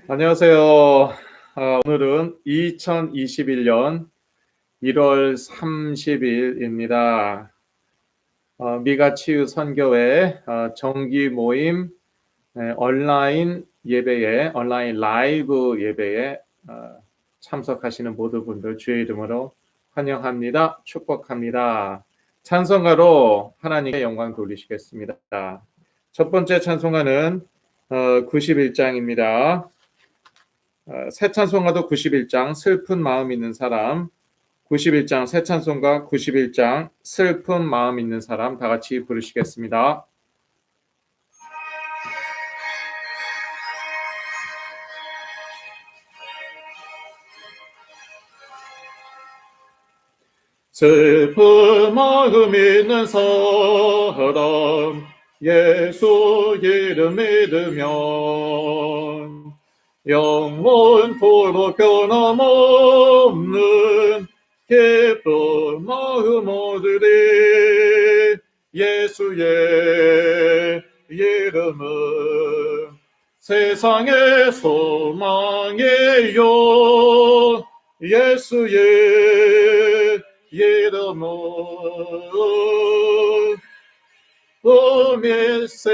안녕하세요. 오늘은 2021년 1월 30일입니다. 미가치유 선교회 정기 모임 온라인 예배에, 온라인 라이브 예배에 참석하시는 모든 분들 주의 이름으로 환영합니다. 축복합니다. 찬송가로 하나님께 영광 돌리시겠습니다. 첫 번째 찬송가는 91장입니다. 새 찬송가도 91장 슬픈 마음 있는 사람, 91장 새 찬송가 91장 슬픈 마음 있는 사람 다 같이 부르시겠습니다. 슬픈 마음 있는 사람 예수 이름 믿으면 영원토록 변함없는 기쁜 마음 얻으리. 예수의 이름은 세상의 소망이요 예수의 이름은 음일세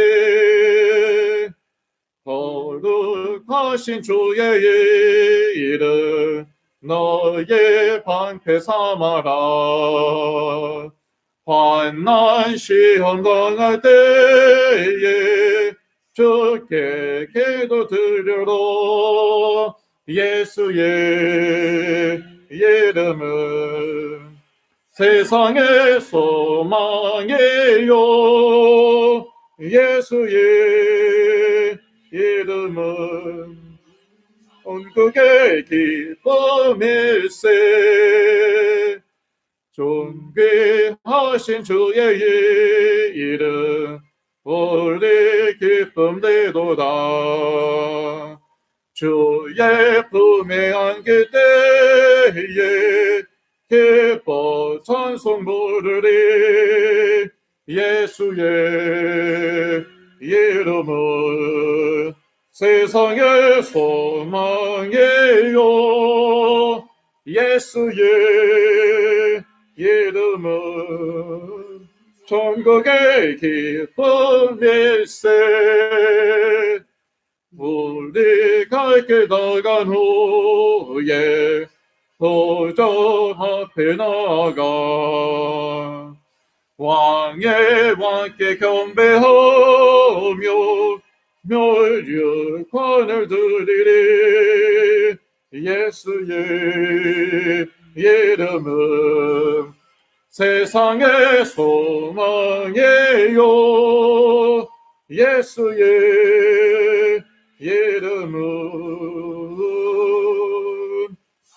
거룩하신 주의 이름 너의 방패 삼아라. 환난 시험 당할 때에 주께 기도 드려라. 예수의 이름은 세상의 소망이요 예수의 이름은 온국의 기쁨일세. 존귀하신 주의 이름 우리 기쁨 되도다. 주의 품에 안길 때에 기뻐 찬송 부르리. 예수의 이름은 세상의 소망이요 예수의 이름은 천국의 기쁨일세. 우리 갈 길 나간 후에 도저 앞에 나가 왕의 왕께 경배하며 멸류관을 드리리. 예수의 이름은 세상의 소망이요 예수의 이름은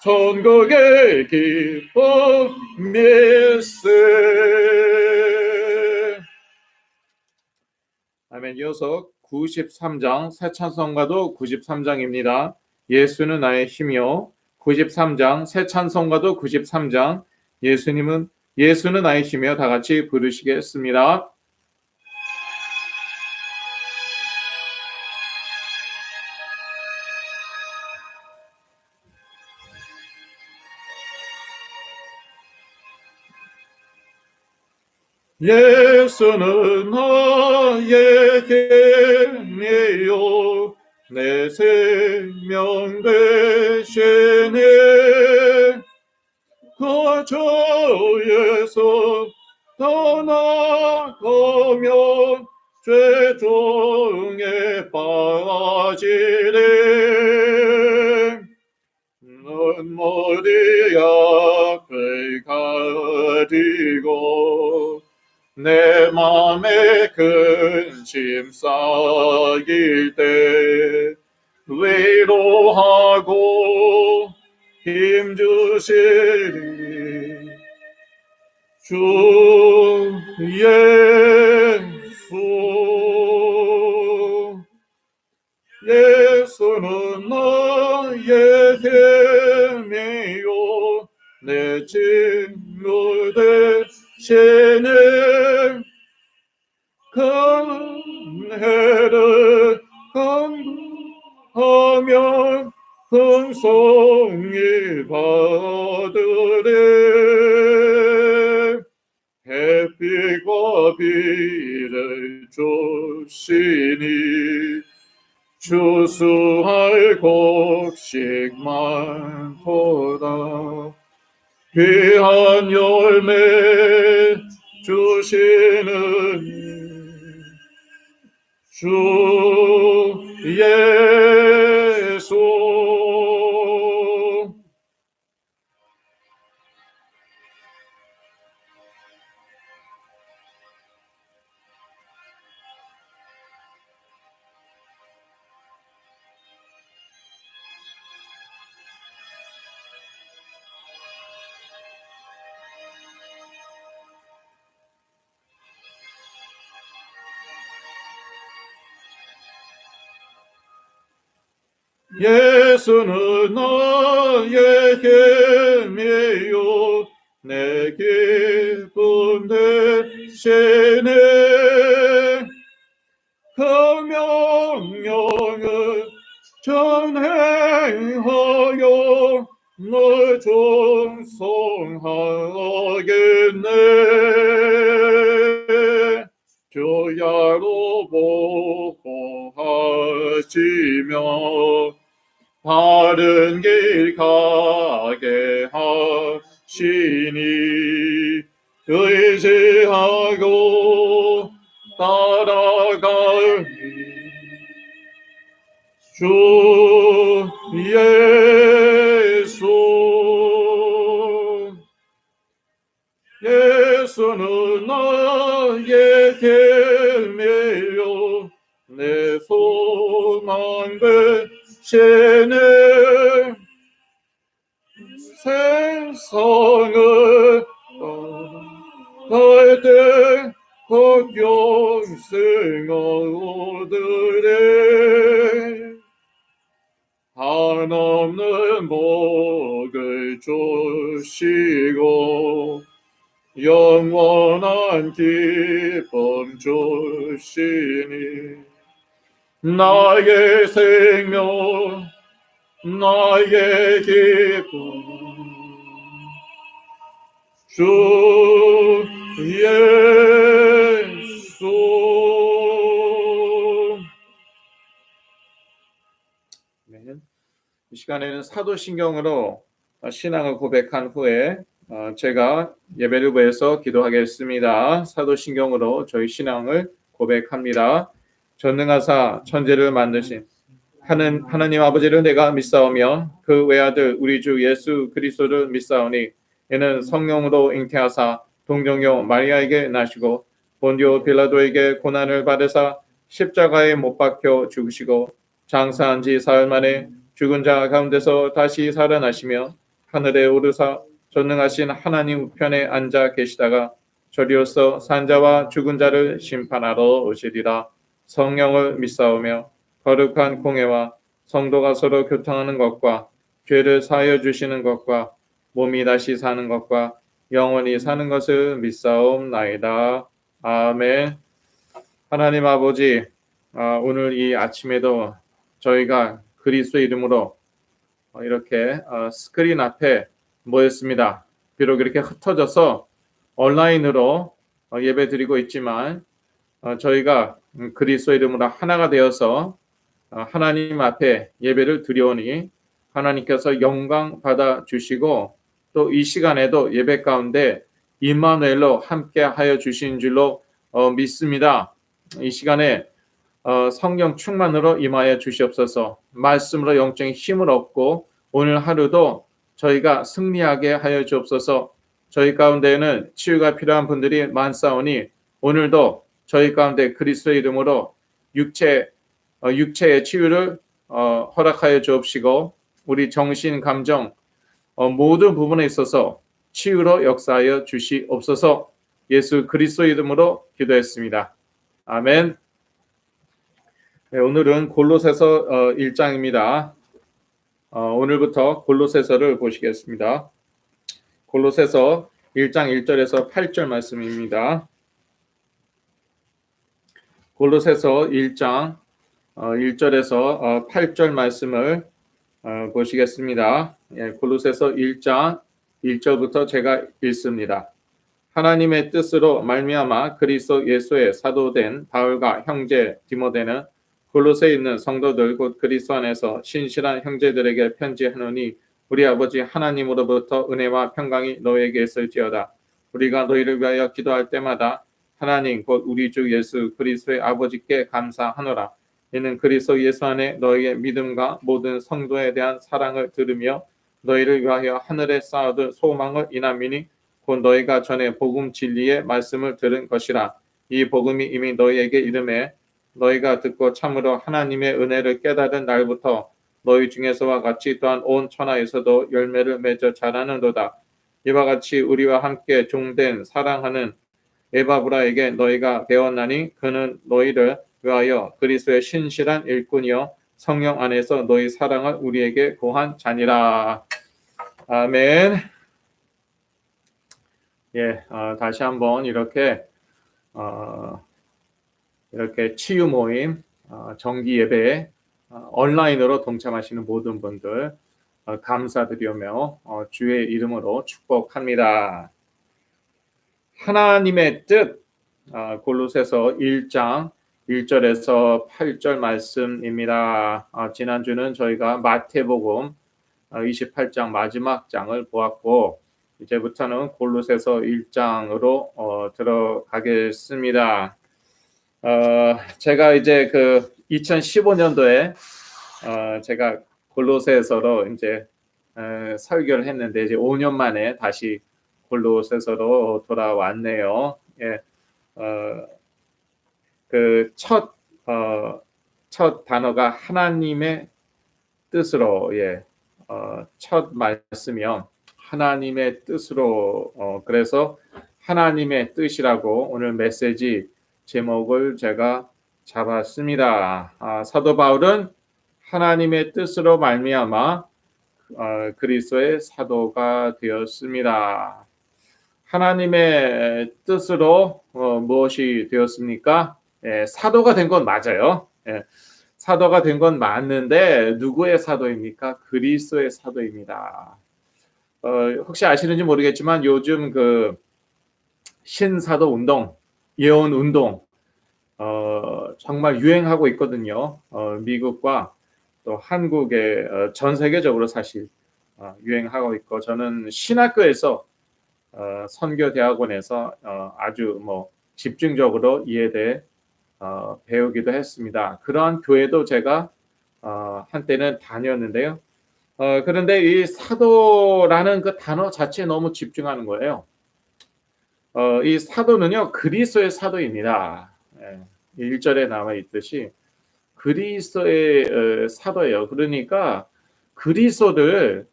천국의 기쁨일세. 아멘. 이어서 93장 새 찬송가도 93장입니다. 예수는 나의 힘이요. 93장 새 찬송가도 93장 예수는 나의 힘이요. 다 같이 부르시겠습니다. 예수는 나의 힘이요 내 생명 되시네. 거처에서 떠나가면 죄중에 빠지리. 눈물이 앞을 가리고 내 맘에 근심 쌓일 때 위로하고 힘주시리. 주 예수는 나의 힘이요 내 진로 되시네. 큰 해를 강구하면 풍성히 받으리. 햇빛과 비를 주시니 추수할 곡식 많도다. 귀한 열매 주시는 주 예수. 예수는 나의 힘이요 내 기쁨 되시네. 그 명령을 전행하여 널 존송하겠네. 주야로 보호하시며 바른 길 가게 하시니 의지하고 따라가니 주 예수. 예수는 나의 힘이요 내 소망 되시네. 세상을 떠날 때 곧 영생을 얻으리. 한없는 복을 주시고 영원한 기쁨 주시니 나의 생명 나의 기쁨 주 예수. 이 시간에는 사도신경으로 신앙을 고백한 후에 제가 예배를위해서 기도하겠습니다. 사도신경으로 저희 신앙을 고백합니다. 전능하사 천지를 만드신 하나님 아버지를 내가 믿사오며 그 외아들 우리 주 예수 그리스도를 믿사오니 이는 성령으로 잉태하사 동정녀 마리아에게 나시고 본디오 빌라도에게 고난을 받으사 십자가에 못 박혀 죽으시고 장사한 지 사흘 만에 죽은 자 가운데서 다시 살아나시며 하늘에 오르사 전능하신 하나님 우편에 앉아 계시다가 저리로서 산자와 죽은 자를 심판하러 오시리라. 성령을 믿사오며 거룩한 공회와 성도가 서로 교통하는 것과 죄를 사하여 주시는 것과 몸이 다시 사는 것과 영원히 사는 것을 믿사옵나이다. 아멘. 하나님 아버지, 오늘 이 아침에도 저희가 그리스도의 이름으로 이렇게 스크린 앞에 모였습니다. 비록 이렇게 흩어져서 온라인으로 예배 드리고 있지만 저희가 그리스도의 이름으로 하나가 되어서 하나님 앞에 예배를 드려오니 하나님께서 영광 받아 주시고 또 이 시간에도 예배 가운데 임마누엘로 함께 하여 주신 줄로 믿습니다. 이 시간에 성령 충만으로 임하여 주시옵소서. 말씀으로 영적인 힘을 얻고 오늘 하루도 저희가 승리하게 하여 주옵소서. 저희 가운데에는 치유가 필요한 분들이 많사오니 오늘도 저희 가운데 그리스도의 이름으로 육체의 치유를 허락하여 주옵시고 우리 정신, 감정 모든 부분에 있어서 치유로 역사하여 주시옵소서. 예수 그리스도의 이름으로 기도했습니다. 아멘. 네, 오늘은 골로새서 1장입니다. 오늘부터 골로새서를 보시겠습니다. 골로새서 1장 1절에서 8절 말씀입니다. 골로새서 1장 1절에서 8절 말씀을 보시겠습니다. 예, 골로새서 1장 1절부터 제가 읽습니다. 하나님의 뜻으로 말미암아 그리스도 예수의 사도된 바울과 형제 디모데는 골로새에 있는 성도들 곧 그리스도 안에서 신실한 형제들에게 편지하노니 우리 아버지 하나님으로부터 은혜와 평강이 너에게 있을지어다. 우리가 너희를 위하여 기도할 때마다 하나님 곧 우리 주 예수 그리스도의 아버지께 감사하노라. 이는 그리스도 예수 안에 너희의 믿음과 모든 성도에 대한 사랑을 들으며 너희를 위하여 하늘에 쌓아둔 소망을 인함이니 곧 너희가 전에 복음 진리의 말씀을 들은 것이라. 이 복음이 이미 너희에게 이름에 너희가 듣고 참으로 하나님의 은혜를 깨달은 날부터 너희 중에서와 같이 또한 온 천하에서도 열매를 맺어 자라는도다. 이와 같이 우리와 함께 종된 사랑하는 에바브라에게 너희가 배웠나니 그는 너희를 위하여 그리스도의 신실한 일꾼이요 성령 안에서 너희 사랑을 우리에게 고한 자니라. 아멘. 예, 다시 한번 이렇게 치유 모임 정기 예배에 온라인으로 동참하시는 모든 분들 감사드리며 주의 이름으로 축복합니다. 하나님의 뜻 골로새서 1장 1절에서 8절 말씀입니다. 지난주는 저희가 마태복음 28장 마지막 장을 보았고 이제부터는 골로새서 1장으로 들어가겠습니다. 제가 이제 그 2015년도에 제가 골로새서로 이제 설교를 했는데 이제 5년 만에 다시 골로새서로 돌아왔네요. 예, 그 첫 단어가 하나님의 뜻으로 첫 말씀이요. 하나님의 뜻으로 그래서 하나님의 뜻이라고 오늘 메시지 제목을 제가 잡았습니다. 사도 바울은 하나님의 뜻으로 말미암아 그리스도의 사도가 되었습니다. 하나님의 뜻으로 무엇이 되었습니까? 사도가 된 건 맞아요. 사도가 된 건 맞는데 누구의 사도입니까? 그리스도의 사도입니다. 혹시 아시는지 모르겠지만 요즘 그 신사도 운동, 예언 운동 정말 유행하고 있거든요. 미국과 또 한국에 전 세계적으로 사실 유행하고 있고 저는 신학교에서 선교대학원에서 아주 집중적으로 이에 대해 배우기도 했습니다. 그러한 교회도 제가 한때는 다녔는데요. 그런데 이 사도라는 그 단어 자체에 너무 집중하는 거예요. 이 사도는요 그리스도의 사도입니다. 1절에 나와 있듯이 그리스도의 사도예요. 그러니까 그리스도를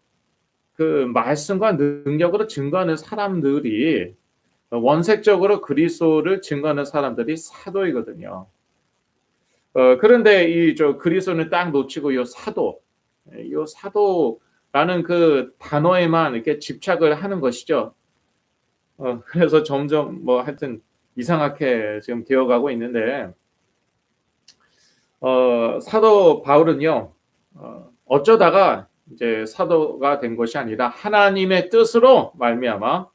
그 말씀과 능력으로 증거하는 사람들이 원색적으로 그리스도를 증거하는 사람들이 사도이거든요. 그런데 이 그리스도는 딱 놓치고 이 사도라는 그 단어에만 이렇게 집착을 하는 것이죠. 그래서 점점 하여튼 이상하게 지금 되어가고 있는데 사도 바울은요 어쩌다가 이제 사도가 된 것이 아니라 하나님의 뜻으로 말미암아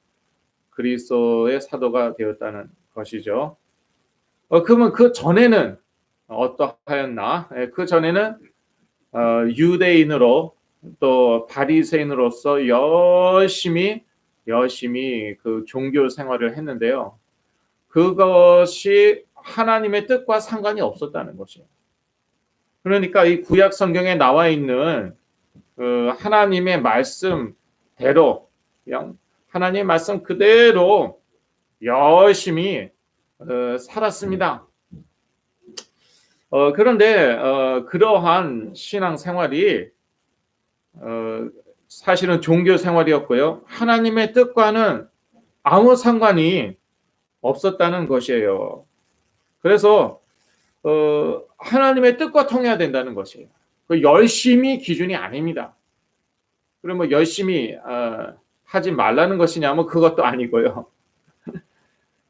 그리스도의 사도가 되었다는 것이죠. 그러면 그 전에는 어떠하였나? 그 전에는 유대인으로 또 바리새인으로서 열심히 그 종교 생활을 했는데요. 그것이 하나님의 뜻과 상관이 없었다는 것이에요. 그러니까 이 구약 성경에 나와 있는 그 하나님의 말씀대로 그냥 하나님의 말씀 그대로 열심히 살았습니다. 그런데 그러한 신앙 생활이 사실은 종교 생활이었고요. 하나님의 뜻과는 아무 상관이 없었다는 것이에요. 그래서 하나님의 뜻과 통해야 된다는 것이에요. 그 열심히 기준이 아닙니다. 그럼 열심히 하지 말라는 것이냐면 그것도 아니고요.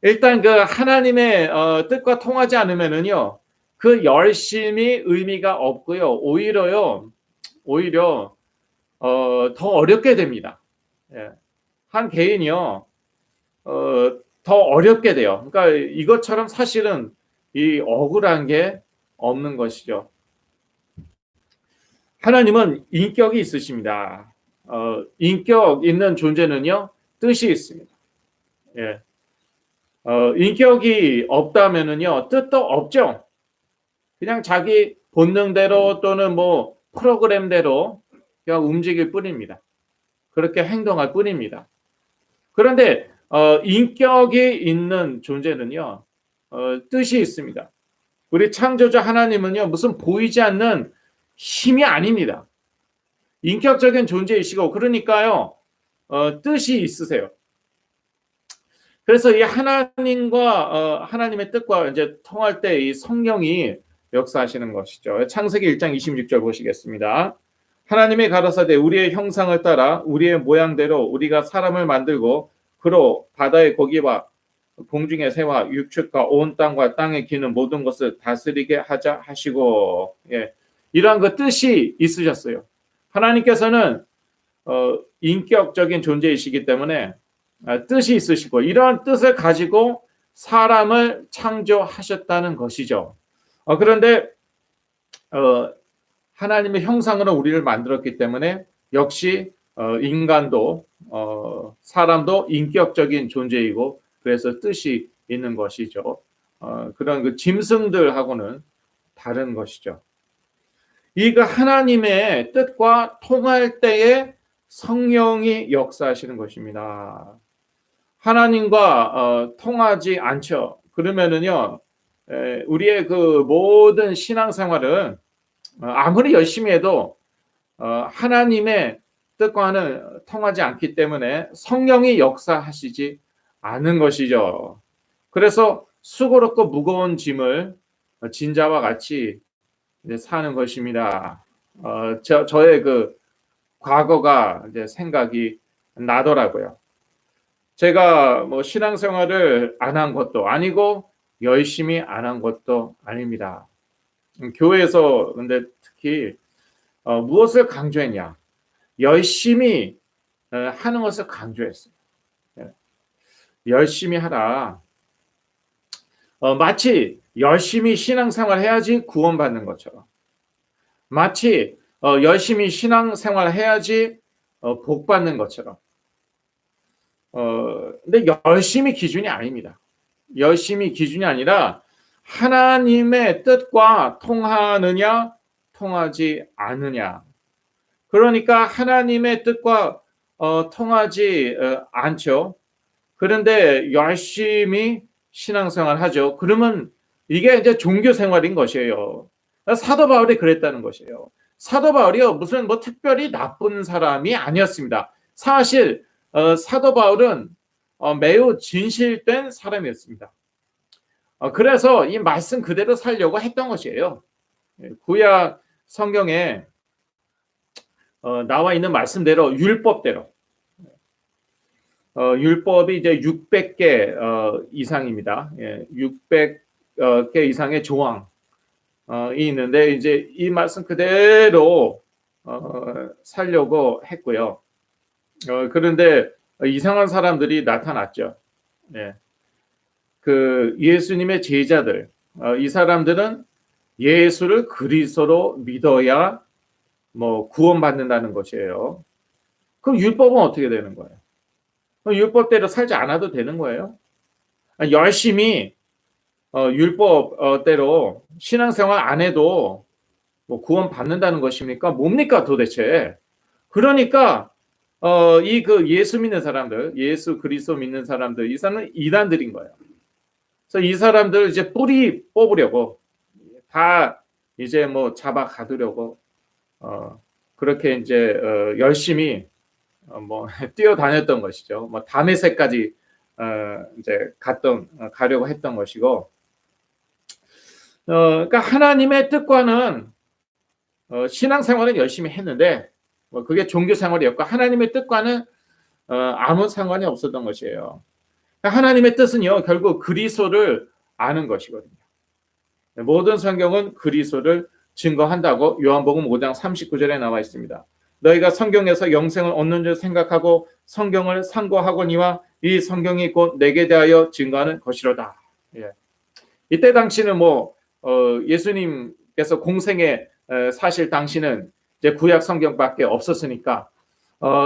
일단 그 하나님의 뜻과 통하지 않으면은요 그 열심이 의미가 없고요. 오히려 더 어렵게 됩니다. 예. 한 개인이요, 더 어렵게 돼요. 그러니까 이것처럼 사실은 이 억울한 게 없는 것이죠. 하나님은 인격이 있으십니다. 인격 있는 존재는요, 뜻이 있습니다. 예. 인격이 없다면은요, 뜻도 없죠. 그냥 자기 본능대로 또는 뭐 프로그램대로 그냥 움직일 뿐입니다. 그렇게 행동할 뿐입니다. 그런데 인격이 있는 존재는요, 뜻이 있습니다. 우리 창조자 하나님은요, 무슨 보이지 않는 힘이 아닙니다. 인격적인 존재이시고, 그러니까요, 뜻이 있으세요. 그래서 이 하나님과 하나님의 뜻과 이제 통할 때 이 성령이 역사하시는 것이죠. 창세기 1장 26절 보시겠습니다. 하나님이 가라사대 우리의 형상을 따라 우리의 모양대로 우리가 사람을 만들고 그로 바다의 고기와 공중의 새와 육축과 온 땅과 땅에 기는 모든 것을 다스리게 하자 하시고, 예, 이러한 그 뜻이 있으셨어요. 하나님께서는 인격적인 존재이시기 때문에 뜻이 있으시고 이러한 뜻을 가지고 사람을 창조하셨다는 것이죠. 그런데 하나님의 형상으로 우리를 만들었기 때문에 역시 인간도 사람도 인격적인 존재이고 그래서 뜻이 있는 것이죠. 그런 그 짐승들하고는 다른 것이죠. 이그 하나님의 뜻과 통할 때에 성령이 역사하시는 것입니다. 하나님과 통하지 않죠. 그러면은요, 우리의 그 모든 신앙생활은 아무리 열심히 해도 하나님의 뜻과는 통하지 않기 때문에 성령이 역사하시지 않은 것이죠. 그래서 수고롭고 무거운 짐을 진자와 같이 이제 사는 것입니다. 저의 그 과거가 이제 생각이 나더라고요. 제가 뭐 신앙생활을 안 한 것도 아니고 열심히 안 한 것도 아닙니다. 교회에서 근데 특히 무엇을 강조했냐? 열심히 하는 것을 강조했어요. 열심히 하라. 마치 열심히 신앙생활 해야지 구원받는 것처럼, 마치 열심히 신앙생활 해야지 복 받는 것처럼. 근데 열심히 기준이 아닙니다. 열심히 기준이 아니라 하나님의 뜻과 통하느냐, 통하지 않느냐. 그러니까 하나님의 뜻과 통하지 않죠. 그런데 열심히 신앙생활 하죠. 그러면 이게 이제 종교 생활인 것이에요. 사도 바울이 그랬다는 것이에요. 사도 바울이요, 무슨 뭐 특별히 나쁜 사람이 아니었습니다. 사실 사도 바울은 매우 진실된 사람이었습니다. 그래서 이 말씀 그대로 살려고 했던 것이에요. 구약 성경에 나와 있는 말씀대로, 율법대로, 율법이 이제 600개 이상입니다. 600개 이상의 조항이 있는데 이제 이 말씀 그대로 살려고 했고요. 그런데 이상한 사람들이 나타났죠. 네. 그 예수님의 제자들, 이 사람들은 예수를 그리스도로 믿어야 뭐 구원받는다는 것이에요. 그럼 율법은 어떻게 되는 거예요? 율법대로 살지 않아도 되는 거예요? 열심히 율법대로 신앙생활 안 해도 뭐 구원받는다는 것입니까? 뭡니까 도대체? 그러니까 이 그 예수 믿는 사람들, 예수 그리스도 믿는 사람들, 이 사람은 이단들인 거예요. 그래서 이 사람들 이제 뿌리 뽑으려고 다 이제 뭐 잡아 가두려고 그렇게 이제 열심히 뭐 뛰어다녔던 것이죠. 뭐 다메섹까지 이제 가려고 했던 것이고, 그러니까 하나님의 뜻과는 신앙생활은 열심히 했는데 뭐 그게 종교생활이었고 하나님의 뜻과는 아무 상관이 없었던 것이에요. 하나님의 뜻은요 결국 그리스도를 아는 것이거든요. 모든 성경은 그리스도를 증거한다고 요한복음 5장 39절에 나와 있습니다. 너희가 성경에서 영생을 얻는 줄 생각하고 성경을 상고하거니와 이 성경이 곧 내게 대하여 증거하는 것이로다. 예. 이때 당시는 예수님께서 공생에 사실 당시는 이제 구약 성경밖에 없었으니까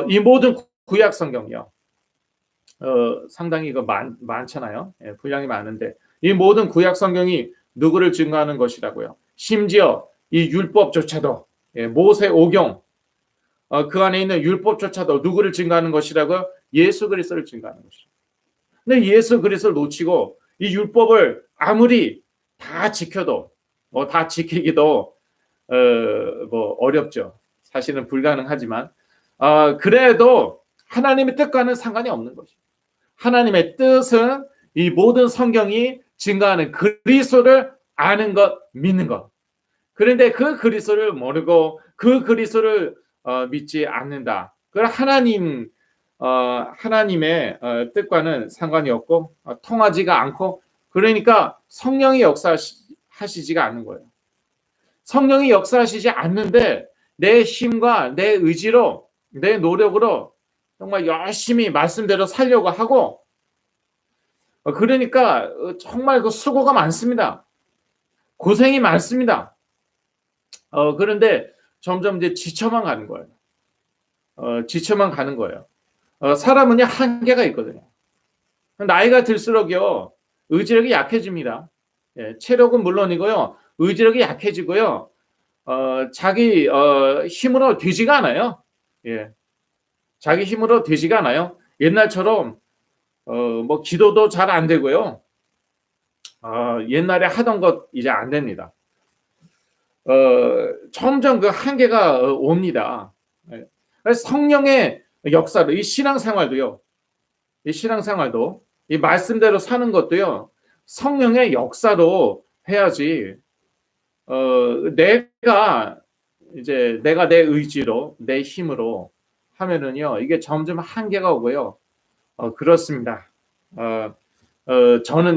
이 모든 구약 성경이요. 상당히 많잖아요. 예, 분량이 많은데 이 모든 구약 성경이 누구를 증거하는 것이라고요. 심지어 이 율법조차도 모세 오경 그 안에 있는 율법조차도 누구를 증거하는 것이라고요? 예수 그리스도를 증거하는 것이죠. 근데 예수 그리스도를 놓치고 이 율법을 아무리 다 지켜도 다 지키기도 어렵죠. 사실은 불가능하지만 그래도 하나님의 뜻과는 상관이 없는 것이죠. 하나님의 뜻은 이 모든 성경이 증거하는 그리스도를 아는 것, 믿는 것. 그런데 그 그리스도를 모르고 그 그리스도를 믿지 않는다. 그 하나님의 뜻과는 상관이 없고 통하지가 않고 그러니까 성령이 역사하시지가 않는 거예요. 성령이 역사하시지 않는데 내 힘과 내 의지로 내 노력으로 정말 열심히 말씀대로 살려고 하고 그러니까 정말 그 수고가 많습니다. 고생이 많습니다. 그런데 점점 이제 지쳐만 가는 거예요. 지쳐만 가는 거예요. 사람은요 한계가 있거든요. 나이가 들수록요 의지력이 약해집니다. 예, 체력은 물론이고요 의지력이 약해지고요. 자기 힘으로 되지가 않아요. 예, 자기 힘으로 되지가 않아요. 옛날처럼 기도도 잘 안 되고요. 옛날에 하던 것 이제 안 됩니다. 점점 그 한계가 옵니다. 성령의 역사도 이 신앙생활도요. 이 신앙생활도 이 말씀대로 사는 것도요. 성령의 역사로 해야지. 내가 내 의지로 내 힘으로 하면은요 이게 점점 한계가 오고요. 그렇습니다. 저는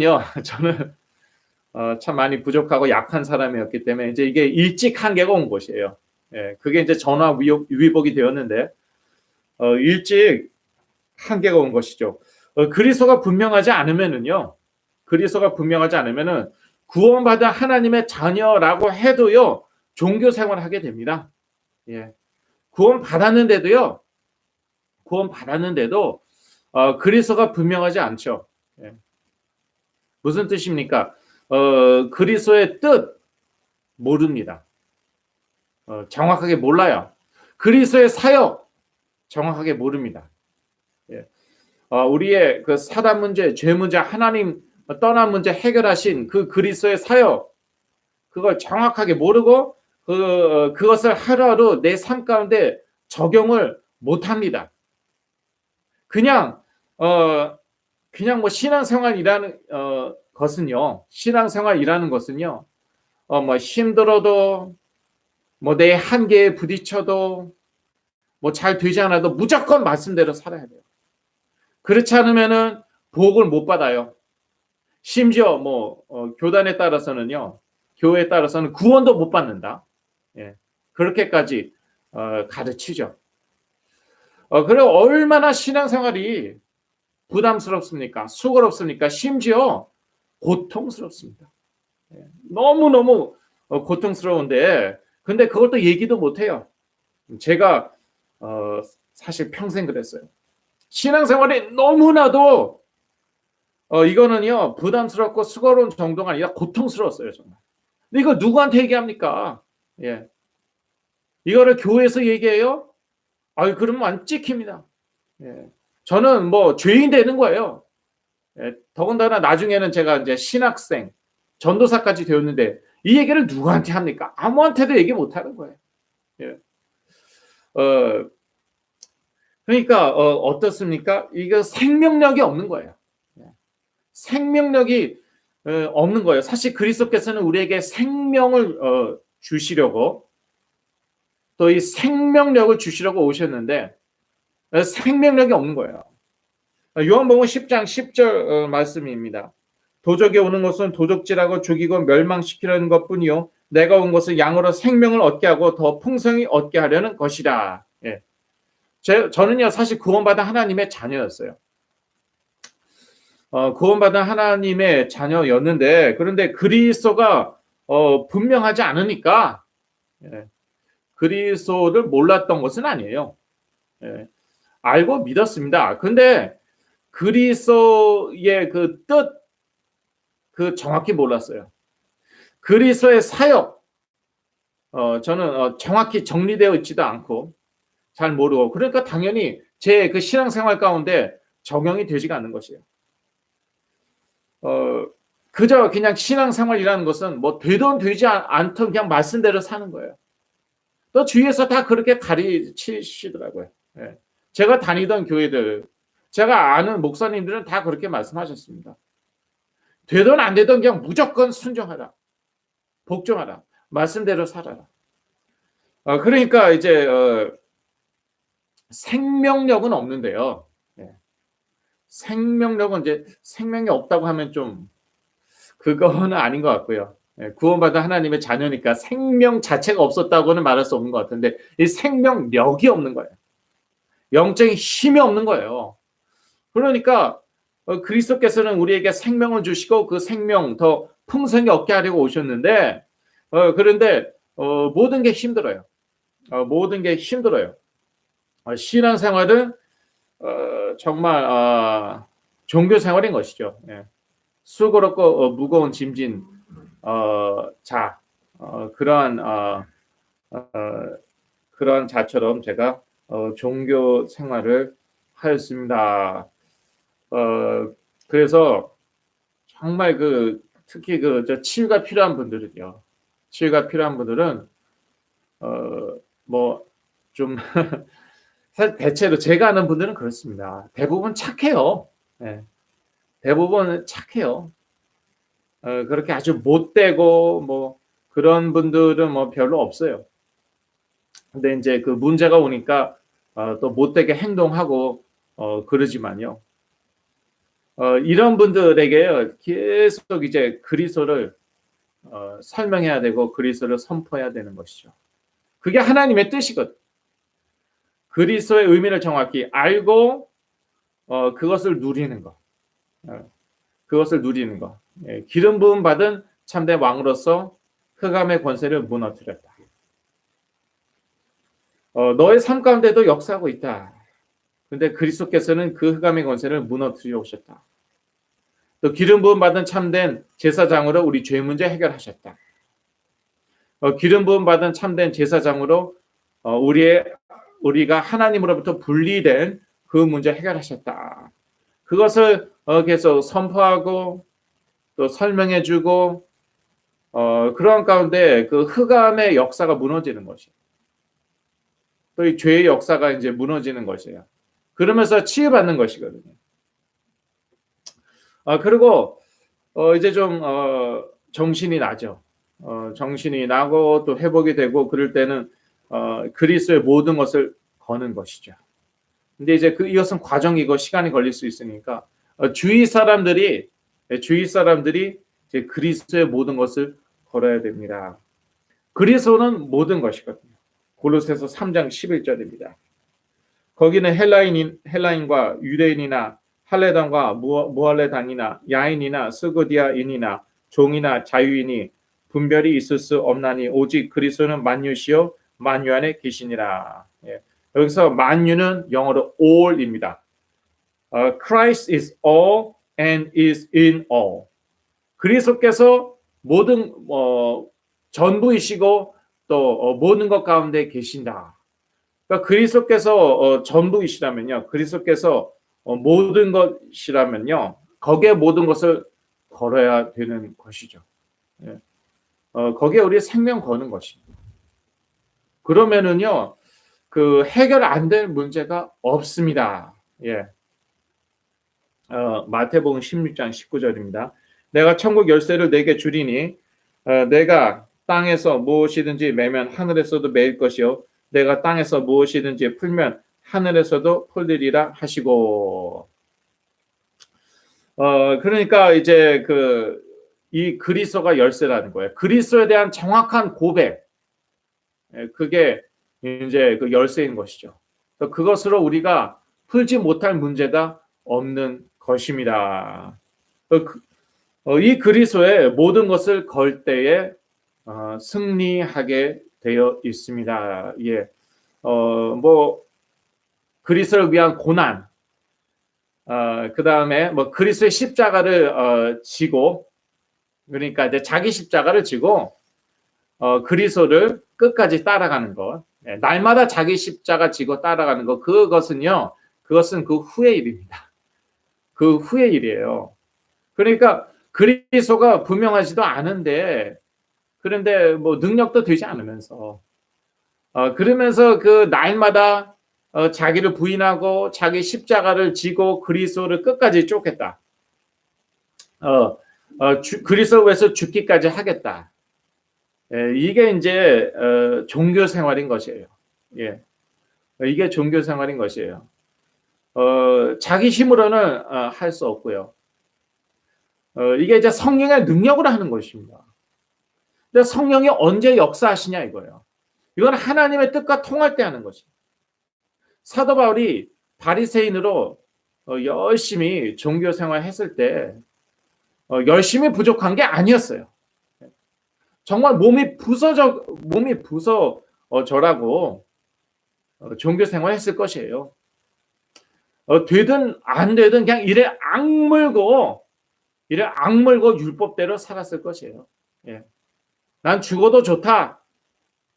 참 많이 부족하고 약한 사람이었기 때문에 이제 이게 일찍 한계가 온 것이에요. 예, 그게 이제 전화 위복이 되었는데 일찍 한계가 온 것이죠. 그리스도가 분명하지 않으면은요. 그리스도가 분명하지 않으면은 구원받은 하나님의 자녀라고 해도요. 종교 생활을 하게 됩니다. 예. 구원 받았는데도 그리스도가 분명하지 않죠. 예. 무슨 뜻입니까? 그리스도의 뜻 모릅니다. 정확하게 몰라요. 그리스도의 사역 정확하게 모릅니다. 예. 우리의 그 사단 문제, 죄 문제, 하나님 떠난 문제 해결하신 그 그리스도의 사역 그걸 정확하게 모르고 그것을 하루하루 내 삶 가운데 적용을 못합니다. 그냥 신앙생활이라는 것은요. 힘들어도 내 한계에 부딪혀도 잘 되지 않아도 무조건 말씀대로 살아야 돼요. 그렇지 않으면은 복을 못 받아요. 심지어 교단에 따라서는요. 교회에 따라서는 구원도 못 받는다. 예, 그렇게까지 가르치죠. 그리고 얼마나 신앙생활이 부담스럽습니까? 수고롭습니까? 심지어 고통스럽습니다. 예, 너무너무 고통스러운데 근데 그걸 또 얘기도 못해요. 제가 사실 평생 그랬어요. 신앙생활이 너무나도 이거는요 부담스럽고 수고로운 정도가 아니라 고통스러웠어요 정말. 근데 이거 누구한테 얘기합니까? 예, 이거를 교회에서 얘기해요? 그러면 안 찍힙니다. 예, 저는 죄인 되는 거예요. 예, 더군다나 나중에는 제가 이제 신학생, 전도사까지 되었는데 이 얘기를 누구한테 합니까? 아무한테도 얘기 못 하는 거예요. 예. 그러니까 어떻습니까? 이거 생명력이 없는 거예요. 생명력이 없는 거예요. 사실 그리스도께서는 우리에게 생명을 주시려고 또 이 생명력을 주시려고 오셨는데 생명력이 없는 거예요. 요한복음 10장 10절 말씀입니다. 도적이 오는 것은 도적질하고 죽이고 멸망시키려는 것뿐이요 내가 온 것은 양으로 생명을 얻게 하고 더 풍성히 얻게 하려는 것이라. 예. 저는요 사실 구원받은 하나님의 자녀였어요. 구원받은 하나님의 자녀였는데 그런데 그리스도가 분명하지 않으니까 예, 그리스도를 몰랐던 것은 아니에요. 예, 알고 믿었습니다. 근데 그리스도의 그 뜻, 그 정확히 몰랐어요. 그리스도의 사역, 저는 정확히 정리되어 있지도 않고 잘 모르고 그러니까 당연히 제 그 신앙생활 가운데 적용이 되지가 않는 것이에요. 그저 그냥 신앙생활이라는 것은 뭐 되든 되지 않든 그냥 말씀대로 사는 거예요. 또 주위에서 다 그렇게 가르치시더라고요. 예. 제가 다니던 교회들, 제가 아는 목사님들은 다 그렇게 말씀하셨습니다. 되든 안 되든 그냥 무조건 순종하라. 복종하라. 말씀대로 살아라. 그러니까 이제 생명력은 없는데요. 예. 생명력은 이제 생명이 없다고 하면 좀 그거는 아닌 것 같고요. 예, 구원받은 하나님의 자녀니까 생명 자체가 없었다고는 말할 수 없는 것 같은데 이 생명력이 없는 거예요. 영적인 힘이 없는 거예요. 그러니까 그리스도께서는 우리에게 생명을 주시고 그 생명 더 풍성히 얻게 하려고 오셨는데 그런데 모든 게 힘들어요. 모든 게 힘들어요. 신앙생활은 정말 종교 생활인 것이죠. 예. 수고롭고 무거운 짐진 그러한 그러한 자처럼 제가 종교 생활을 하였습니다. 그래서 정말 특히 치유가 필요한 분들은요. 치유가 필요한 분들은 뭐 좀 사실 대체로 제가 아는 분들은 그렇습니다. 대부분 착해요. 네. 대부분 착해요. 그렇게 아주 못되고 뭐 그런 분들은 뭐 별로 없어요. 근데 이제 그 문제가 오니까 또 못되게 행동하고 그러지만요. 이런 분들에게 계속 이제 그리스도를 설명해야 되고 그리스도를 선포해야 되는 것이죠. 그게 하나님의 뜻이거든. 그리스도의 의미를 정확히 알고 그것을 누리는 것. 그것을 누리는 것. 예, 기름 부음 받은 참된 왕으로서 흑암의 권세를 무너뜨렸다. 너의 삶 가운데도 역사하고 있다. 근데 그리스도께서는 그 흑암의 권세를 무너뜨려 오셨다. 또 기름 부음 받은 참된 제사장으로 우리 죄 문제 해결하셨다. 기름 부음 받은 참된 제사장으로 우리가 하나님으로부터 분리된 그 문제 해결하셨다. 그것을 계속 선포하고 또 설명해주고 그런 가운데 그 흑암의 역사가 무너지는 것이에요. 또 이 죄의 역사가 이제 무너지는 것이에요. 그러면서 치유받는 것이거든요. 그리고 이제 좀 정신이 나죠. 정신이 나고 또 회복이 되고 그럴 때는 그리스도의 모든 것을 거는 것이죠. 근데 이제 이것은 과정이고 시간이 걸릴 수 있으니까 주위 사람들이 이제 그리스도의 모든 것을 걸어야 됩니다. 그리스도는 모든 것이거든요. 골로새서 3장 11절입니다. 거기는 헬라인과 유대인이나 할레당과 무할레당이나 야인이나 스고디아인이나 종이나 자유인이 분별이 있을 수 없나니 오직 그리스도는 만유시요 만유 안에 계시니라. 예. 여기서 만유는 영어로 all입니다. Christ is all and is in all. 그리스도께서 모든 전부이시고 또 모든 것 가운데 계신다. 그러니까 그리스도께서 전부이시라면요. 그리스도께서 모든 것이라면요. 거기에 모든 것을 걸어야 되는 것이죠. 예. 거기에 우리의 생명 거는 것입니다. 그러면은요. 그 해결 안 될 문제가 없습니다. 예. 마태복음 16장 19절입니다. 내가 천국 열쇠를 내게 주리니 내가 땅에서 무엇이든지 매면 하늘에서도 매일 것이요 내가 땅에서 무엇이든지 풀면 하늘에서도 풀리리라 하시고 그러니까 이제 이 그리스도가 열쇠라는 거예요. 그리스도에 대한 정확한 고백, 그게 이제 그 열쇠인 것이죠. 그것으로 우리가 풀지 못할 문제가 없는 것입니다. 이 그리스도에 모든 것을 걸 때에 승리하게 되어 있습니다. 예, 뭐 그리스도를 위한 고난, 그 다음에 뭐 그리스도의 십자가를 지고, 그러니까 이제 자기 십자가를 지고 그리스도를 끝까지 따라가는 것, 날마다 자기 십자가 지고 따라가는 것, 그것은 그 후의 일입니다. 그 후의 일이에요. 그러니까 그리스도가 분명하지도 않은데, 그런데 뭐 능력도 되지 않으면서, 그러면서 그 날마다 자기를 부인하고 자기 십자가를 지고 그리스도를 끝까지 쫓겠다. 그리스도 위해서 죽기까지 하겠다. 이게 이제 종교 생활인 것이에요. 예, 이게 종교 생활인 것이에요. 자기 힘으로는 할 수 없고요. 이게 이제 성령의 능력으로 하는 것입니다. 근데 성령이 언제 역사하시냐 이거예요. 이건 하나님의 뜻과 통할 때 하는 것이에요. 사도 바울이 바리새인으로 열심히 종교 생활했을 때 열심히 부족한 게 아니었어요. 정말 몸이 부서져라고 종교 생활했을 것이에요. 되든 안 되든 그냥 이래 악물고 율법대로 살았을 것이에요. 예. 난 죽어도 좋다.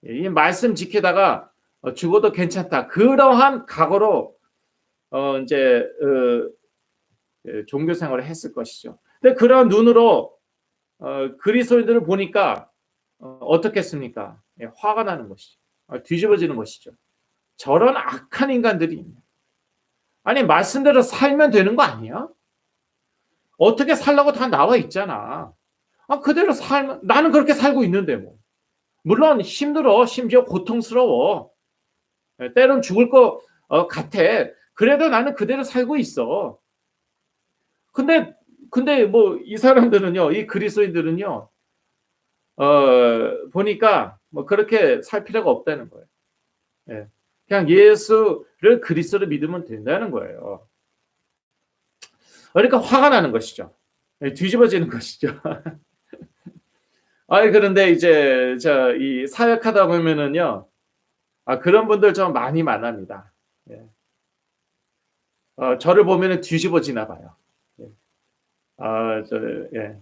이 말씀 지키다가 죽어도 괜찮다. 그러한 각오로 이제 종교 생활을 했을 것이죠. 근데 그런 눈으로 그리스도인들을 보니까 어떻겠습니까? 예, 화가 나는 것이죠. 뒤집어지는 것이죠. 저런 악한 인간들이 있네. 아니 말씀대로 살면 되는 거 아니야? 어떻게 살라고 다 나와 있잖아. 그대로 살면 나는 그렇게 살고 있는데 뭐. 물론 힘들어, 심지어 고통스러워. 때론 죽을 것 같아. 그래도 나는 그대로 살고 있어. 근데 뭐 이 사람들은요, 이 그리스도인들은요, 보니까 뭐 그렇게 살 필요가 없다는 거예요. 예. 그냥 예수를 그리스도를 믿으면 된다는 거예요. 그러니까 화가 나는 것이죠. 뒤집어지는 것이죠. 그런데 이제 이 사역하다 보면은요, 그런 분들 좀 많이 만납니다. 예. 저를 보면은 뒤집어지나 봐요. 예. 예.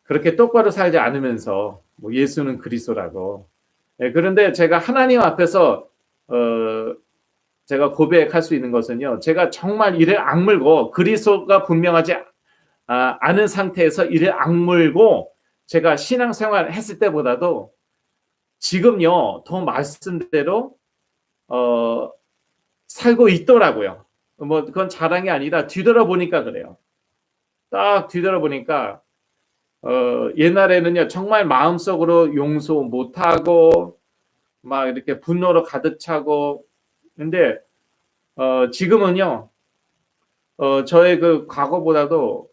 그렇게 똑바로 살지 않으면서 뭐 예수는 그리스도라고. 예, 그런데 제가 하나님 앞에서 제가 고백할 수 있는 것은요, 제가 정말 이를 악물고 그리스도가 분명하지 않은 상태에서 이를 악물고 제가 신앙생활 했을 때보다도 지금요 더 말씀대로 살고 있더라고요. 뭐 그건 자랑이 아니라 뒤돌아보니까 그래요. 딱 뒤돌아보니까 옛날에는요 정말 마음속으로 용서 못하고 막 이렇게 분노로 가득 차고, 근데 지금은요 저의 그 과거보다도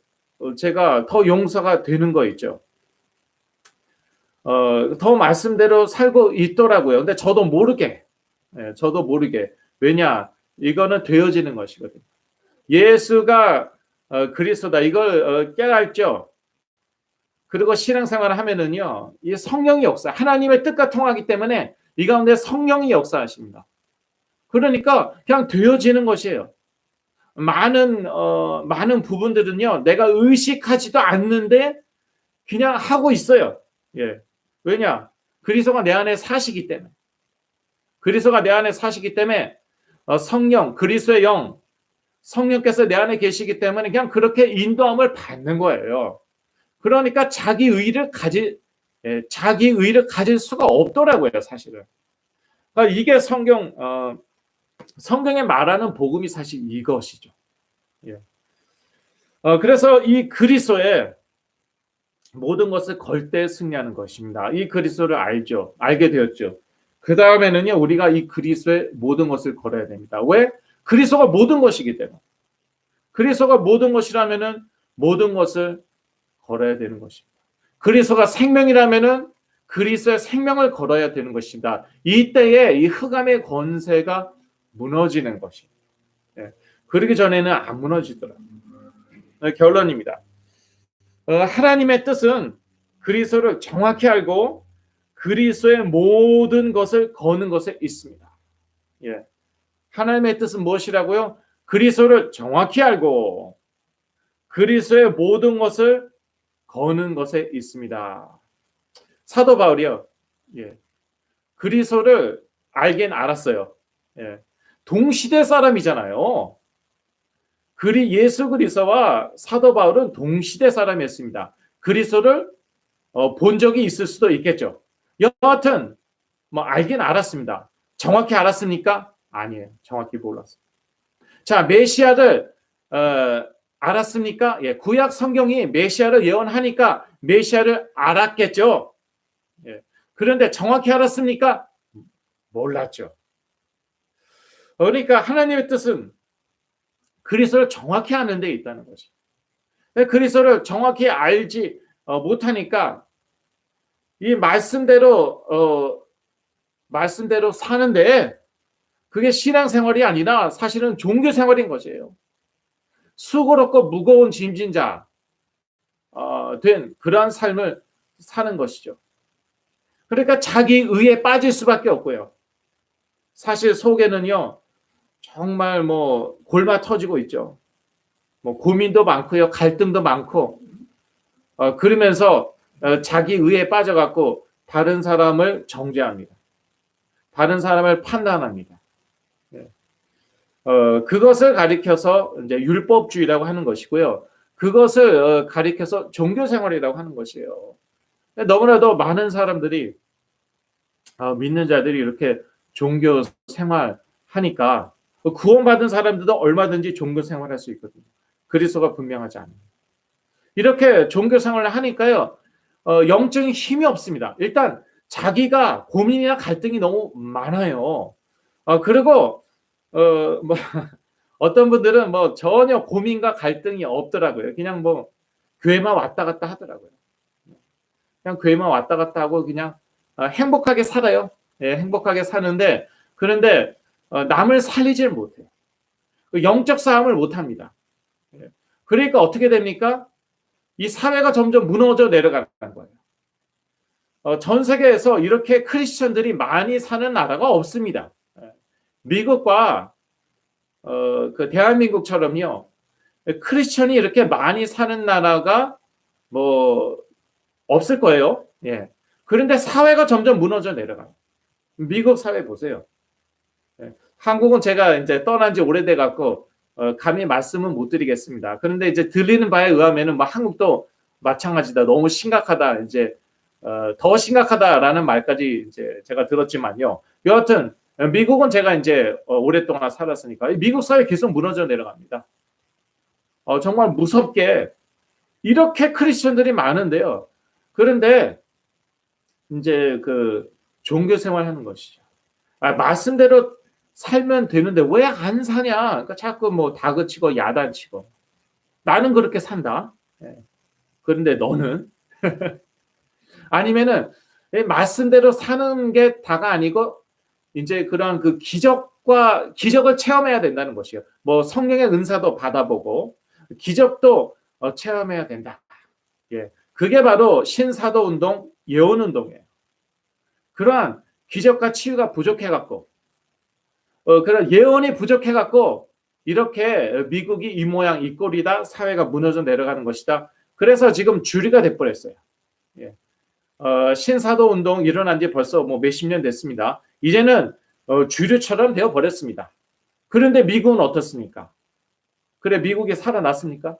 제가 더 용서가 되는 거 있죠. 더 말씀대로 살고 있더라고요. 근데 저도 모르게. 왜냐? 이거는 되어지는 것이거든요. 예수가 그리스도다. 이걸 깨달죠. 그리고 신앙생활을 하면은요, 이 성령이 역사, 하나님의 뜻과 통하기 때문에 이 가운데 성령이 역사하십니다. 그러니까 그냥 되어지는 것이에요. 많은 부분들은요, 내가 의식하지도 않는데 그냥 하고 있어요. 예. 왜냐? 그리스도가 내 안에 사시기 때문에. 성령, 그리스도의 영, 성령께서 내 안에 계시기 때문에 그냥 그렇게 인도함을 받는 거예요. 그러니까 자기 의를 가질 수가 없더라고요, 사실은. 그러니까 이게 성경에 말하는 복음이 사실 이것이죠. 예. 그래서 이 그리스도에 모든 것을 걸 때 승리하는 것입니다. 이 그리스도를 알게 되었죠. 그 다음에는요, 우리가 이 그리스도의 모든 것을 걸어야 됩니다. 왜? 그리스도가 모든 것이기 때문에. 그리스도가 모든 것이라면은 모든 것을 걸어야 되는 것입니다. 그리스도가 생명이라면은 그리스도의 생명을 걸어야 되는 것입니다. 이때에 이 흑암의 권세가 무너지는 것입니다. 예. 그러기 전에는 안 무너지더라고요. 결론입니다. 하나님의 뜻은 그리스도를 정확히 알고 그리스도의 모든 것을 거는 것에 있습니다. 예. 하나님의 뜻은 무엇이라고요? 그리스도를 정확히 알고 그리스도의 모든 것을 거는 것에 있습니다. 사도 바울이요. 예. 그리스도를 알긴 알았어요. 예. 동시대 사람이잖아요. 예수 그리스도와 사도 바울은 동시대 사람이었습니다. 그리스도를 본 적이 있을 수도 있겠죠. 여하튼 뭐 알긴 알았습니다. 정확히 알았습니까? 아니에요. 정확히 몰랐어요. 자, 메시아를 알았습니까? 예, 구약 성경이 메시아를 예언하니까 메시아를 알았겠죠. 예. 그런데 정확히 알았습니까? 몰랐죠. 그러니까 하나님의 뜻은 그리스도를 정확히 아는 데 있다는 거지. 그리스도를 정확히 알지 못하니까 이 말씀대로 사는데 그게 신앙생활이 아니라 사실은 종교생활인 것이에요. 수고롭고 무거운 짐진 자 된 그러한 삶을 사는 것이죠. 그러니까 자기 의에 빠질 수밖에 없고요. 사실 속에는요 정말 뭐 골마 터지고 있죠. 뭐 고민도 많고요, 갈등도 많고 그러면서 자기 의에 빠져갖고 다른 사람을 정죄합니다. 다른 사람을 판단합니다. 그것을 가리켜서 이제 율법주의라고 하는 것이고요. 그것을 가리켜서 종교생활이라고 하는 것이에요. 너무나도 많은 사람들이 믿는 자들이 이렇게 종교생활 하니까 구원받은 사람들도 얼마든지 종교생활 할 수 있거든요. 그리스도가 분명하지 않아요. 이렇게 종교생활을 하니까요. 영적인 힘이 없습니다. 일단 자기가 고민이나 갈등이 너무 많아요. 그리고 뭐 어떤 분들은 뭐 전혀 고민과 갈등이 없더라고요. 그냥 뭐 교회만 왔다 갔다 하더라고요. 그냥 교회만 왔다 갔다 하고 그냥 행복하게 살아요. 예, 행복하게 사는데 그런데 남을 살리질 못해요. 영적 싸움을 못합니다. 예. 그러니까 어떻게 됩니까? 이 사회가 점점 무너져 내려가는 거예요. 전 세계에서 이렇게 크리스천들이 많이 사는 나라가 없습니다. 미국과 그 대한민국처럼요. 크리스천이 이렇게 많이 사는 나라가 뭐 없을 거예요. 예. 그런데 사회가 점점 무너져 내려가요. 미국 사회 보세요. 예. 한국은 제가 이제 떠난 지 오래돼 갖고 감히 말씀은 못 드리겠습니다. 그런데 이제 들리는 바에 의하면은 뭐 한국도 마찬가지다. 너무 심각하다. 이제 더 심각하다라는 말까지 이제 제가 들었지만요. 여하튼 미국은 제가 이제 오랫동안 살았으니까 미국 사회 계속 무너져 내려갑니다. 정말 무섭게 이렇게 크리스천들이 많은데요. 그런데 이제 그 종교 생활하는 것이죠. 말씀대로 살면 되는데 왜 안 사냐? 그러니까 자꾸 뭐 다그치고 야단치고 나는 그렇게 산다. 그런데 너는 아니면은 말씀대로 사는 게 다가 아니고 이제 그런 그 기적을 체험해야 된다는 것이에요. 뭐 성령의 은사도 받아보고 기적도 체험해야 된다. 예, 그게 바로 신사도 운동, 예언 운동이에요. 그러한 기적과 치유가 부족해갖고 그런 예언이 부족해갖고 이렇게 미국이 이 모양 이 꼴이다. 사회가 무너져 내려가는 것이다. 그래서 지금 주류가 돼버렸어요. 예. 신사도 운동 일어난 지 벌써 뭐 몇십 년 됐습니다. 이제는 주류처럼 되어버렸습니다. 그런데 미국은 어떻습니까? 그래 미국이 살아났습니까?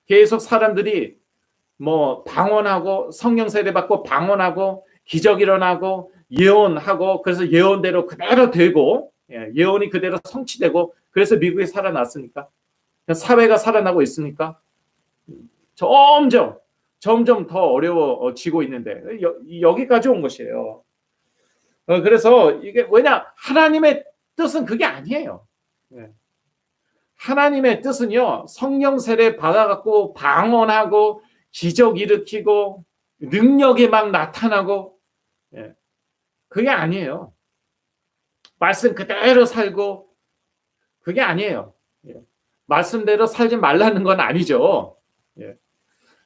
계속 사람들이 뭐 방언하고 성령 세례 받고 방언하고 기적 일어나고 예언하고 그래서 예언대로 그대로 되고 예언이 그대로 성취되고 그래서 미국이 살아났습니까? 사회가 살아나고 있습니까? 점점 더 어려워지고 있는데 여기까지 온 것이에요. 그래서 이게 왜냐 하나님의 뜻은 그게 아니에요. 하나님의 뜻은요, 성령 세례 받아갖고 방언하고 기적 일으키고 능력이 막 나타나고, 예, 그게 아니에요. 말씀 그대로 살고, 그게 아니에요. 예. 말씀대로 살지 말라는 건 아니죠. 예.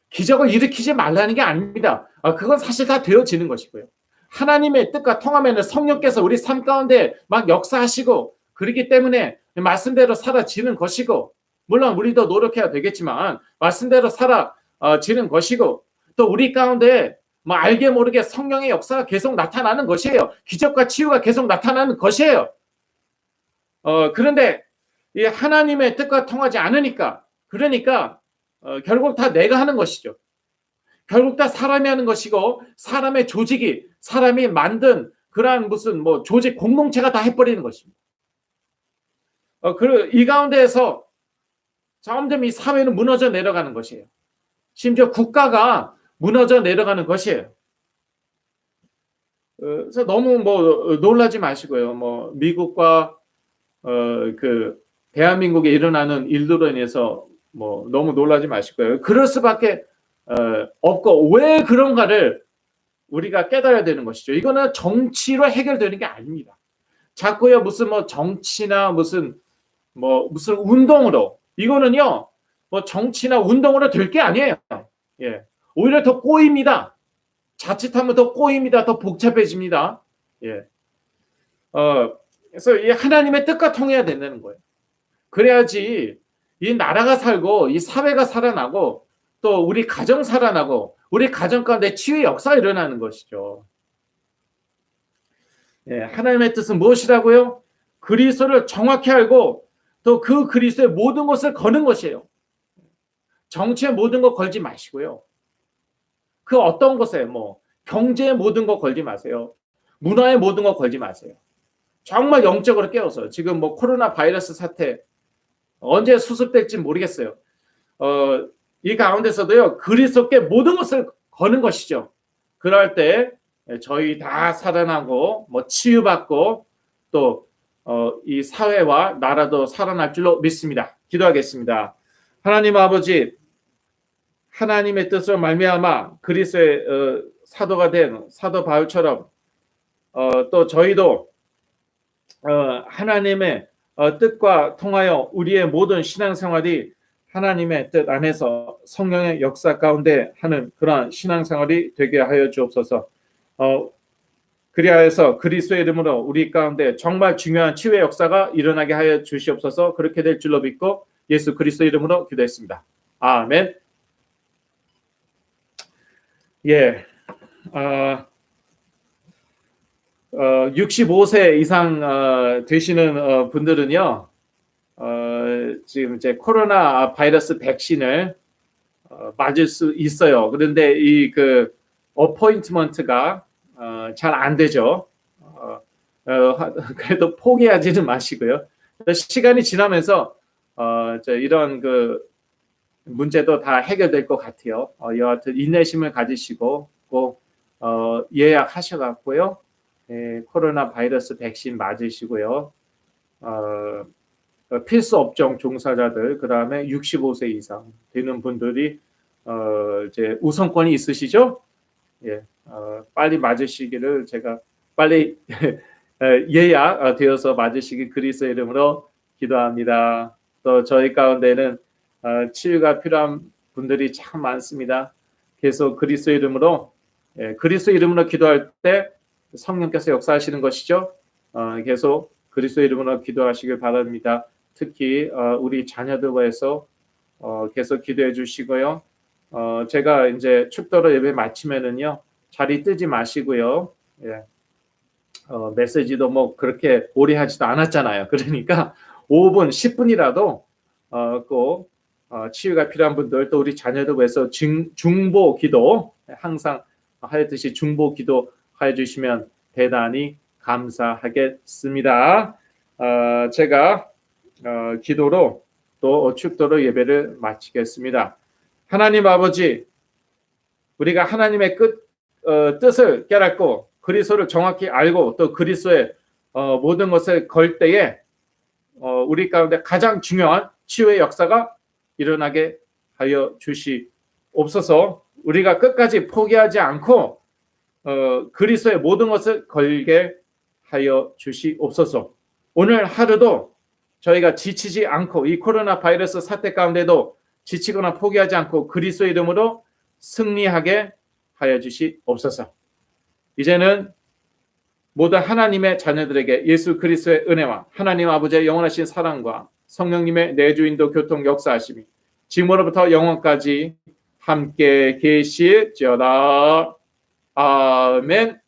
기적을 일으키지 말라는 게 아닙니다. 그건 사실 다 되어지는 것이고요. 하나님의 뜻과 통하면 성령께서 우리 삶 가운데 막 역사하시고, 그렇기 때문에 말씀대로 살아지는 것이고, 물론 우리도 노력해야 되겠지만 말씀대로 살아지는 것이고, 또 우리 가운데 뭐 알게 모르게 성령의 역사가 계속 나타나는 것이에요. 기적과 치유가 계속 나타나는 것이에요. 그런데 이 하나님의 뜻과 통하지 않으니까, 그러니까 결국 다 내가 하는 것이죠. 결국 다 사람이 하는 것이고, 사람의 조직이, 사람이 만든 그러한 무슨 뭐 조직 공동체가 다 해버리는 것입니다. 이 가운데에서 점점 이 사회는 무너져 내려가는 것이에요. 심지어 국가가 무너져 내려가는 것이에요. 그래서 너무 뭐 놀라지 마시고요. 뭐 미국과 그 대한민국에 일어나는 일들로 인해서 뭐 너무 놀라지 마시고요. 그럴 수밖에 없고, 왜 그런가를 우리가 깨달아야 되는 것이죠. 이거는 정치로 해결되는 게 아닙니다. 자꾸요 무슨 뭐 정치나 무슨 운동으로, 이거는요 뭐 정치나 운동으로 될 게 아니에요. 예, 오히려 더 꼬입니다. 자칫하면 더 꼬입니다. 더 복잡해집니다. 예, 그래서 이 하나님의 뜻과 통해야 된다는 거예요. 그래야지 이 나라가 살고, 이 사회가 살아나고, 또 우리 가정 살아나고, 우리 가정 가운데 치유의 역사가 일어나는 것이죠. 예, 하나님의 뜻은 무엇이라고요? 그리스도를 정확히 알고 또 그 그리스도의 모든 것을 거는 것이에요. 정치의 모든 것 걸지 마시고요. 그 어떤 것에 뭐 경제의 모든 것 걸지 마세요. 문화의 모든 것 걸지 마세요. 정말 영적으로 깨워서, 지금 뭐 코로나 바이러스 사태 언제 수습될지 모르겠어요. 이 가운데서도요 그리스도께 모든 것을 거는 것이죠. 그럴 때 저희 다 살아나고 뭐 치유받고, 또 이 사회와 나라도 살아날 줄로 믿습니다. 기도하겠습니다. 하나님 아버지, 하나님의 뜻으로 말미암아 그리스도의 사도가 된 사도 바울처럼 또 저희도 하나님의 뜻과 통하여 우리의 모든 신앙생활이 하나님의 뜻 안에서 성령의 역사 가운데 하는 그러한 신앙생활이 되게 하여 주옵소서. 그리하여서 그리스도의 이름으로 우리 가운데 정말 중요한 치유의 역사가 일어나게 하여 주시옵소서. 그렇게 될 줄로 믿고 예수 그리스도 이름으로 기도했습니다. 아멘. 예, 65세 이상 되시는 분들은요, 지금 이제 코로나 바이러스 백신을 맞을 수 있어요. 그런데 이 그 어포인트먼트가 잘 안 되죠. 그래도 포기하지는 마시고요. 시간이 지나면서 이런 그 문제도 다 해결될 것 같아요. 여하튼 인내심을 가지시고 꼭 예약하셔갖고요, 코로나 바이러스 백신 맞으시고요. 필수 업종 종사자들, 그 다음에 65세 이상 되는 분들이 이제 우선권이 있으시죠? 예, 빨리 맞으시기를 제가 빨리 예약되어서 맞으시기 그리스도의 이름으로 기도합니다. 또 저희 가운데는 치유가 필요한 분들이 참 많습니다. 계속 그리스도의 이름으로, 그리스도의 이름으로 기도할 때 성령께서 역사하시는 것이죠. 계속 그리스도의 이름으로 기도하시길 바랍니다. 특히 우리 자녀들과에서 계속 기도해 주시고요. 제가 이제 축도로 예배 마치면은요, 자리 뜨지 마시고요. 예. 메시지도 뭐 그렇게 오래 하지도 않았잖아요. 그러니까 5분, 10분이라도 꼭 치유가 필요한 분들, 또 우리 자녀들 위해서 중보 기도 항상 하였듯이 중보 기도 해 주시면 대단히 감사하겠습니다. 제가 기도로 또 축도로 예배를 마치겠습니다. 하나님 아버지, 우리가 하나님의 뜻을 깨닫고 그리스도를 정확히 알고 또 그리스도의 모든 것을 걸 때에 우리 가운데 가장 중요한 치유의 역사가 일어나게 하여 주시옵소서. 우리가 끝까지 포기하지 않고 그리스도의 모든 것을 걸게 하여 주시옵소서. 오늘 하루도 저희가 지치지 않고 이 코로나 바이러스 사태 가운데도 지치거나 포기하지 않고 그리스도의 이름으로 승리하게 하여 주시옵소서. 이제는 모든 하나님의 자녀들에게 예수 그리스도의 은혜와 하나님 아버지의 영원하신 사랑과 성령님의 내주인도 교통 역사하심이 지금으로부터 영원까지 함께 계실지어다. 아멘.